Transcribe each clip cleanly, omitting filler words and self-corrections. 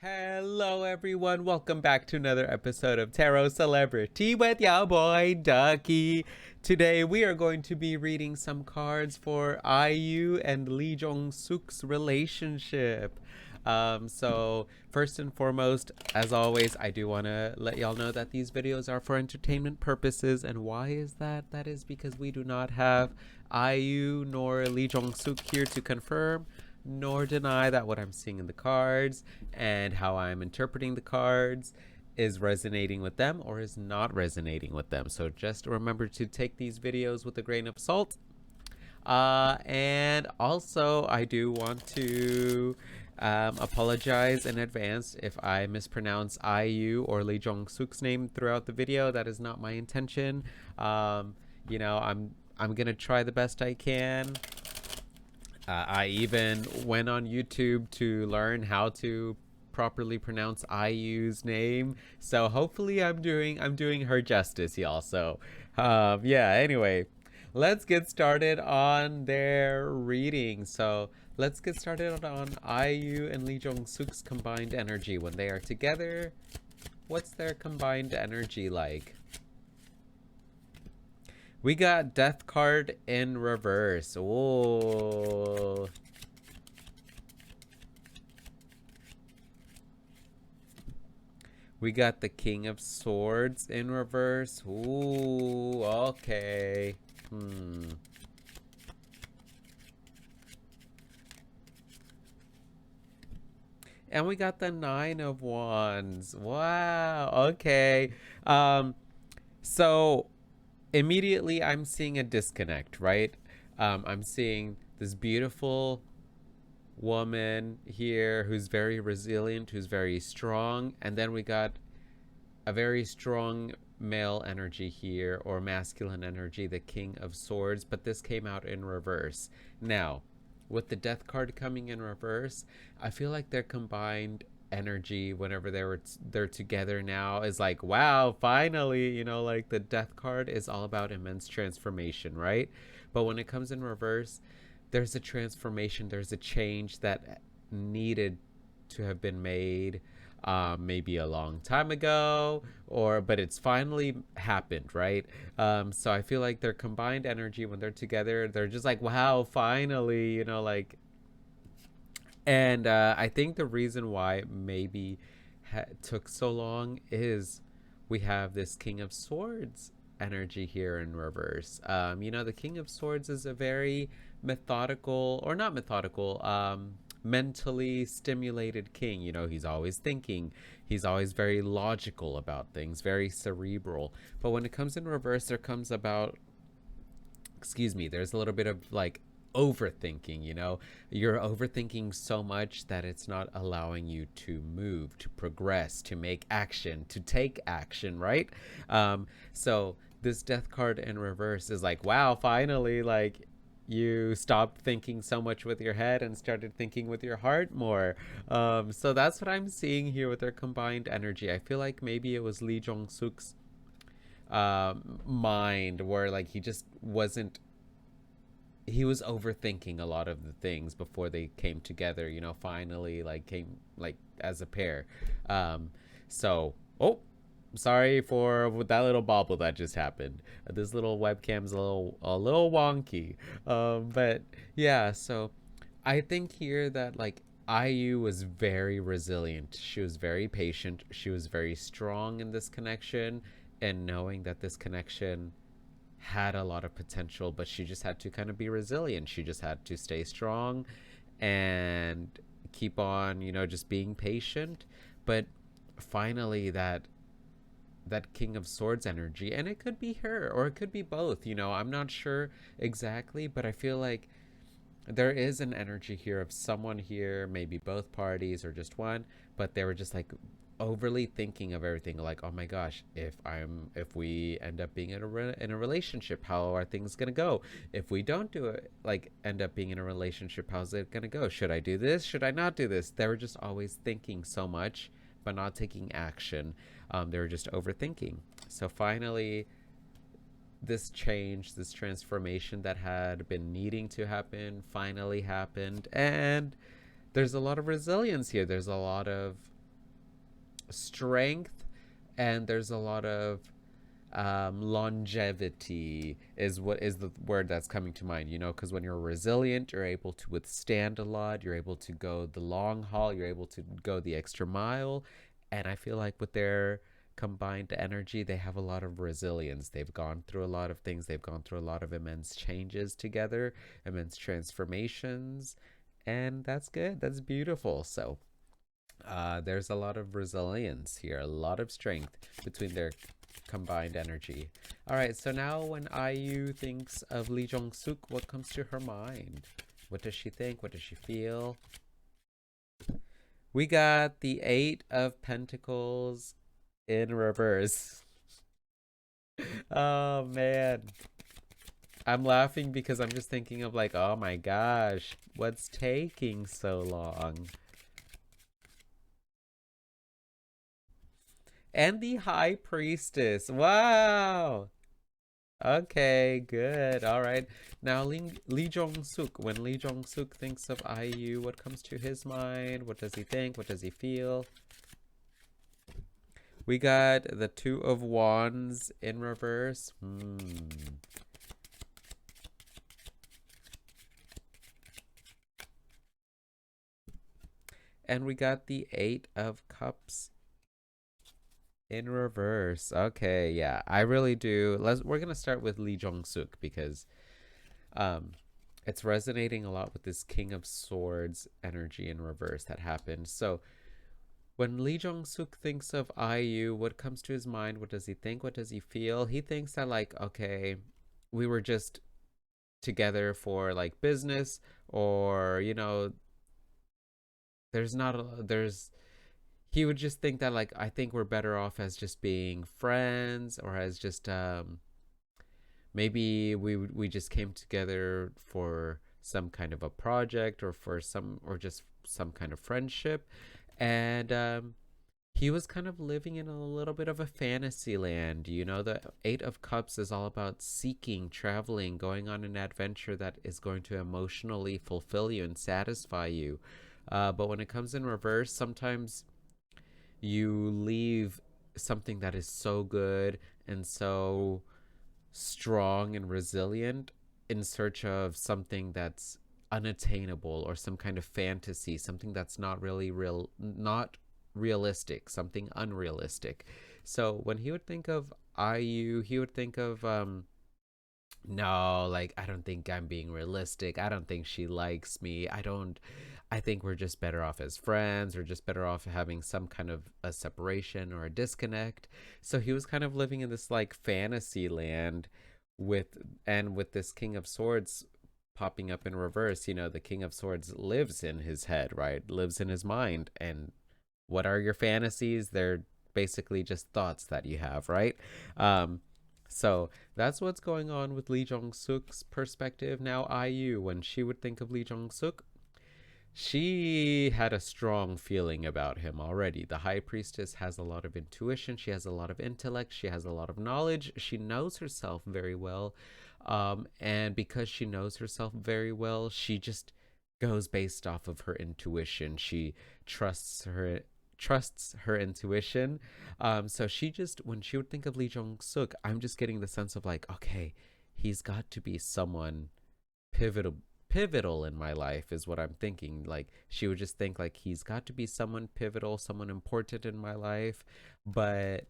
Hello, everyone. Welcome back to another episode of TarotCelebritea with your boy Ducky. Today, we are going to be reading some cards for IU and Jong Suk's relationship. So first and foremost, as always, I do want to let y'all know that these videos are for entertainment purposes. And why is that? That is because we do not have IU nor Jong Suk here to confirm nor deny that what I'm seeing in the cards and how I'm interpreting the cards is resonating with them or is not resonating with them. So just remember to take these videos with a grain of salt. And also, I do want to apologize in advance if I mispronounce IU or Jong Suk's name throughout the video. That is not my intention. I'm gonna try the best I can. I even went on YouTube to learn how to properly pronounce IU's name. So hopefully I'm doing her justice, y'all. So yeah, anyway, let's get started on their reading. So let's get started on IU and Jong Suk's combined energy when they are together. What's their combined energy like? We got Death card in reverse. Oh. We got the King of Swords in reverse. Ooh, okay. And we got the Nine of Wands. Wow. Okay. So immediately I'm seeing a disconnect, right? I'm seeing this beautiful woman here who's very resilient, who's very strong, and then we got a very strong male energy here, or masculine energy, the King of Swords, but this came out in reverse. Now, with the Death card coming in reverse, I feel like their combined energy whenever they're together now is like, wow, finally, like the Death card is all about immense transformation, right? But when it comes in reverse, there's a transformation, there's a change that needed to have been made, maybe a long time ago, but it's finally happened, right? So I feel like their combined energy when they're together, they're just like, wow, finally, and I think the reason why it maybe took so long is we have this King of Swords energy here in reverse. The King of Swords is a very methodical, or not methodical, mentally stimulated king. He's always thinking, he's always very logical about things, very cerebral. But when it comes in reverse, there's a little bit of like overthinking. You're overthinking so much that it's not allowing you to move, to progress, to make action, to take action, right? So this Death card in reverse is like, wow, finally, like, you stopped thinking so much with your head and started thinking with your heart more. So that's what I'm seeing here with their combined energy. I feel like maybe it was Jong Suk's mind, where like he was overthinking a lot of the things before they came together, finally like came like as a pair. So, oh, sorry for that little bobble that just happened. This little webcam's a little wonky. But yeah, so I think here that like IU was very resilient. She was very patient. She was very strong in this connection, and knowing that this connection had a lot of potential, but she just had to kind of be resilient. She just had to stay strong and keep on, just being patient. But finally, that King of Swords energy, and it could be her or it could be both, I'm not sure exactly, but I feel like there is an energy here of someone here, maybe both parties or just one, but they were just like overly thinking of everything, like, oh my gosh, if we end up being in a relationship, how are things gonna go? If we don't do it, like, end up being in a relationship, how's it gonna go? Should I do this? Should I not do this? They were just always thinking so much but not taking action. They were just overthinking. So finally, this change, this transformation that had been needing to happen finally happened, and there's a lot of resilience here. There's a lot of strength, and there's a lot of longevity is what is the word that's coming to mind, because when you're resilient, you're able to withstand a lot, you're able to go the long haul, you're able to go the extra mile. And I feel like with their combined energy, they have a lot of resilience. They've gone through a lot of things, they've gone through a lot of immense changes together, immense transformations, and that's good, that's beautiful. So there's a lot of resilience here, a lot of strength between their combined energy. All right, so now when IU thinks of Lee Jong Suk, what comes to her mind? What does she think? What does she feel? We got the Eight of Pentacles in reverse. Oh man. I'm laughing because I'm just thinking of like, oh my gosh, what's taking so long? And the High Priestess. Wow. Okay, good. All right. Now, Lee Jong Suk. When Lee Jong Suk thinks of IU, what comes to his mind? What does he think? What does he feel? We got the Two of Wands in reverse. And we got the Eight of Cups in reverse. Okay, yeah, I really do. We're gonna start with Lee Jong Suk because um it's resonating a lot with this King of Swords energy in reverse that happened. So when Lee Jong Suk thinks of IU, what comes to his mind? What does he think? What does he feel? He thinks that like, okay, we were just together for like business, or there's not a there's he would just think that like, I think we're better off as just being friends, or as just maybe we just came together for some kind of a project, or for some, or just some kind of friendship. And he was kind of living in a little bit of a fantasy land. The Eight of Cups is all about seeking, traveling, going on an adventure that is going to emotionally fulfill you and satisfy you. But when it comes in reverse, sometimes you leave something that is so good and so strong and resilient in search of something that's unattainable, or some kind of fantasy, something that's not really real, not realistic, something unrealistic. So when he would think of IU, he would think of no, like, I don't think I'm being realistic. I don't think she likes me. I think we're just better off as friends, or just better off having some kind of a separation or a disconnect. So he was kind of living in this like fantasy land with and with this King of Swords popping up in reverse. The King of Swords lives in his head, right? Lives in his mind. And what are your fantasies? They're basically just thoughts that you have, right? Um, so that's what's going on with Lee Jong Suk's perspective. Now, IU, when she would think of Lee Jong Suk, she had a strong feeling about him already. The High Priestess has a lot of intuition, she has a lot of intellect, she has a lot of knowledge, she knows herself very well. And because she knows herself very well, she just goes based off of her intuition. She trusts her trusts her intuition. So she just, when she would think of Lee Jong Suk, I'm just getting the sense of like, okay, he's got to be someone pivotal in my life, is what I'm thinking. Like, she would just think like, he's got to be someone pivotal, someone important in my life. But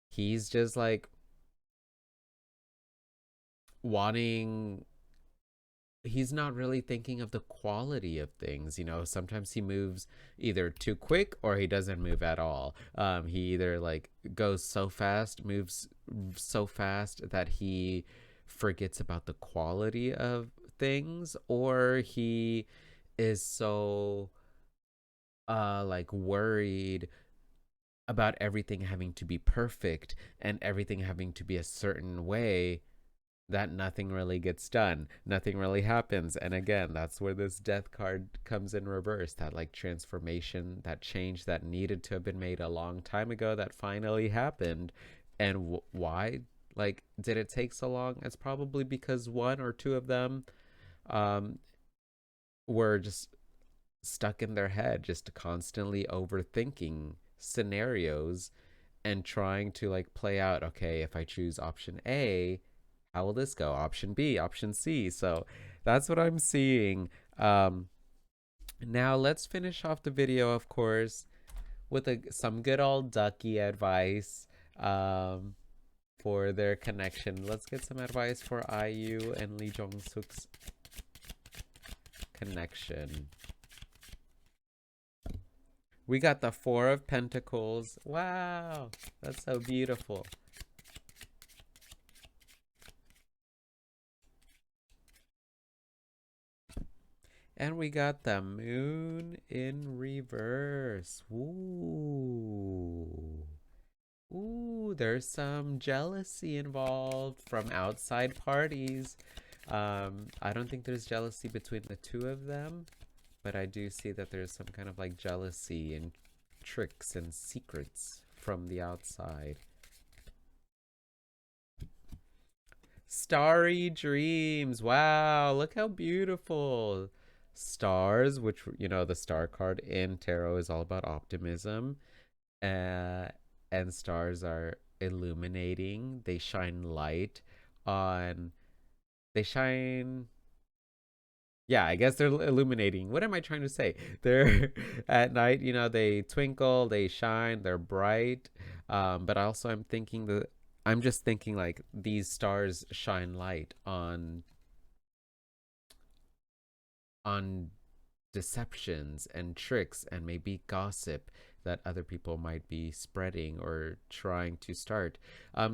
he's just like wanting he's not really thinking of the quality of things. Sometimes he moves either too quick, or he doesn't move at all. He either like goes so fast, moves so fast that he forgets about the quality of things, or he is so like worried about everything having to be perfect, and everything having to be a certain way, that nothing really gets done, nothing really happens. And again, that's where this Death card comes in reverse, that like transformation, that change that needed to have been made a long time ago, that finally happened. And why like did it take so long? It's probably because one or two of them um were just stuck in their head, just constantly overthinking scenarios and trying to like play out, okay, if I choose option A, how will this go? Option B, option C. So that's what I'm seeing. Um, Now let's finish off the video, of course, with some good old ducky advice um, for their connection. Let's get some advice for IU and Lee Jong Suk's connection. We got the Four of Pentacles. Wow, that's so beautiful. And we got the Moon in reverse. Ooh. Ooh, there's some jealousy involved from outside parties. I don't think there's jealousy between the two of them, but I do see that there's some kind of like jealousy and tricks and secrets from the outside. Starry dreams. Wow, look how beautiful. Stars, which, you know, the star card in tarot is all about optimism. Uh, and stars are illuminating. They shine light on. They shine. Yeah, I guess they're illuminating. What am I trying to say? They're at night, you know, they twinkle, they shine, they're bright. But also, I'm just thinking like these stars shine light on deceptions and tricks and maybe gossip that other people might be spreading or trying to start.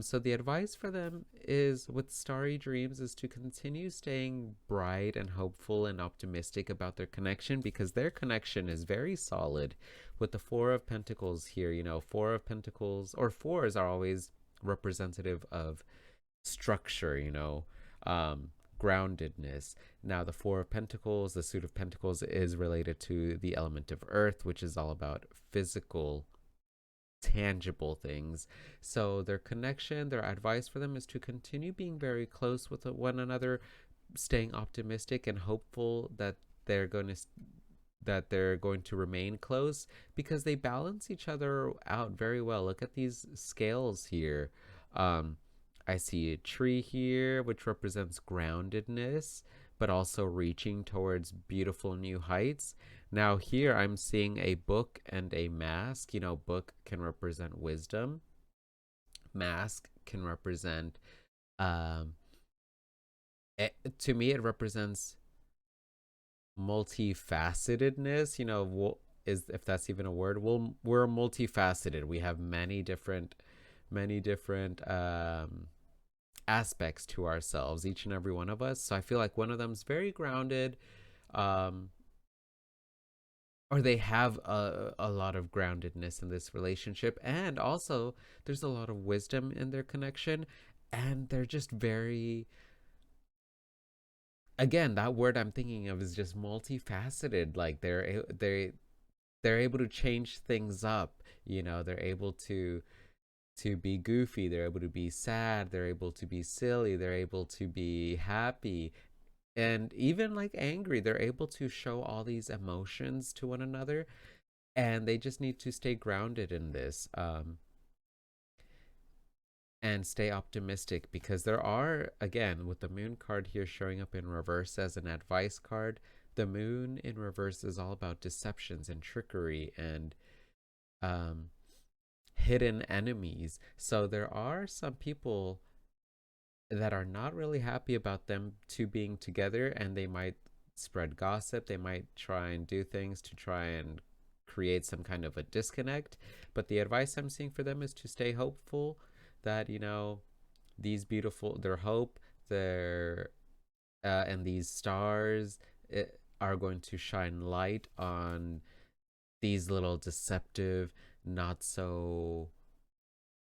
So the advice for them is with starry dreams is to continue staying bright and hopeful and optimistic about their connection, because their connection is very solid. With the Four of Pentacles here, you know, Four of Pentacles or fours are always representative of structure, you know, groundedness. Now, the Four of Pentacles, the suit of Pentacles, is related to the element of earth, which is all about physical, tangible things. So, their connection, their advice for them is to continue being very close with one another, staying optimistic and hopeful that they're going to remain close, because they balance each other out very well. Look at these scales here. Um, I see a tree here, which represents groundedness, but also reaching towards beautiful new heights. Now, here I'm seeing a book and a mask. You know, book can represent wisdom, mask can represent, um, to me, it represents multifacetedness. You know, is if that's even a word. We're multifaceted. We have many different aspects to ourselves, each and every one of us. So I feel like one of them's very grounded, um, or they have a lot of groundedness in this relationship. And also, there's a lot of wisdom in their connection. And they're just very, again, that word I'm thinking of is just multifaceted. Like they're able to change things up. You know, they're able to be goofy, they're able to be sad, they're able to be silly, they're able to be happy, and even like angry. They're able to show all these emotions to one another, and they just need to stay grounded in this, and stay optimistic, because there are, again, with the moon card here showing up in reverse as an advice card, the moon in reverse is all about deceptions and trickery and um hidden enemies. So there are some people that are not really happy about them two being together, and they might spread gossip. They might try and do things to try and create some kind of a disconnect. But the advice I'm seeing for them is to stay hopeful that, you know, these beautiful, their hope, their, and these stars are going to shine light on these little deceptive, not so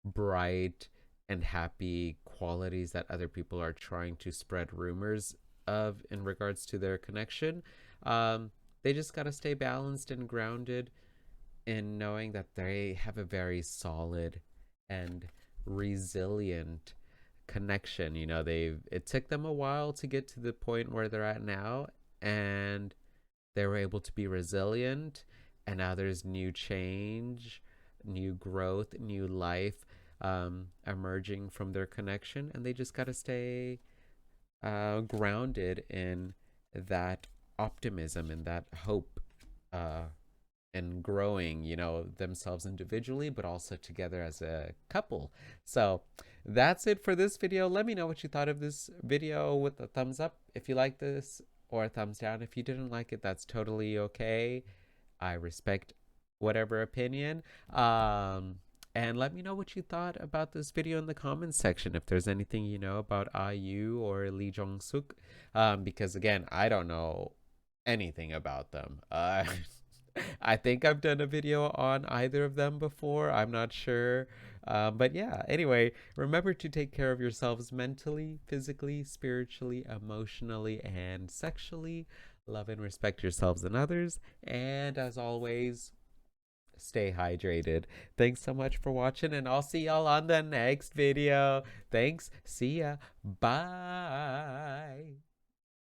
bright and happy qualities that other people are trying to spread rumors of in regards to their connection. They just got to stay balanced and grounded in knowing that they have a very solid and resilient connection. You know, it took them a while to get to the point where they're at now, and they were able to be resilient, and now there's new change new growth, new life emerging from their connection, and they just got to stay grounded in that optimism and that hope, uh, and growing, themselves individually, but also together as a couple. So that's it for this video. Let me know what you thought of this video with a thumbs up if you like this, or a thumbs down if you didn't like it. That's totally okay. I respect whatever opinion. And let me know what you thought about this video in the comments section. If there's anything you know about IU or Jong Suk, because again, I don't know anything about them. I think I've done a video on either of them before. I'm not sure. But yeah, anyway, remember to take care of yourselves mentally, physically, spiritually, emotionally, and sexually. Love and respect yourselves and others. And as always, stay hydrated. Thanks so much for watching, and I'll see y'all on the next video. Thanks. See ya. Bye.